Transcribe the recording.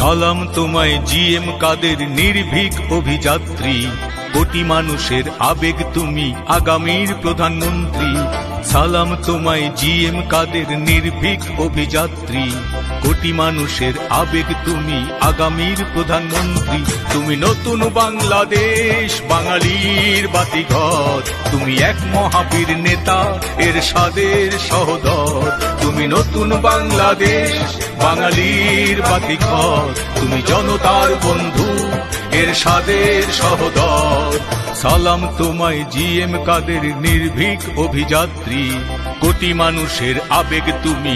সালাম তোমায় জিএম কাদের নির্ভীক অভিযাত্রী, কোটি মানুষের আবেগ তুমি আগামীর প্রধানমন্ত্রী। সালাম তোমায় জিএম কাদের নির্ভীক অভিযাত্রী, কোটি মানুষের আবেগ তুমি আগামীর প্রধানমন্ত্রী। তুমি নতুন বাংলাদেশ বাঙালির বাতিঘর, তুমি এক মহাবীর নেতা এরশাদের সহোদর। তুমি নতুন বাংলাদেশ বাঙালির বাতিঘর, তুমি জনতার বন্ধু এরশাদের সহোদর। সালাম তোমায় জিএম কাদের নির্ভীক অভিযাত্রী, কোটি মানুষের আবেগ তুমি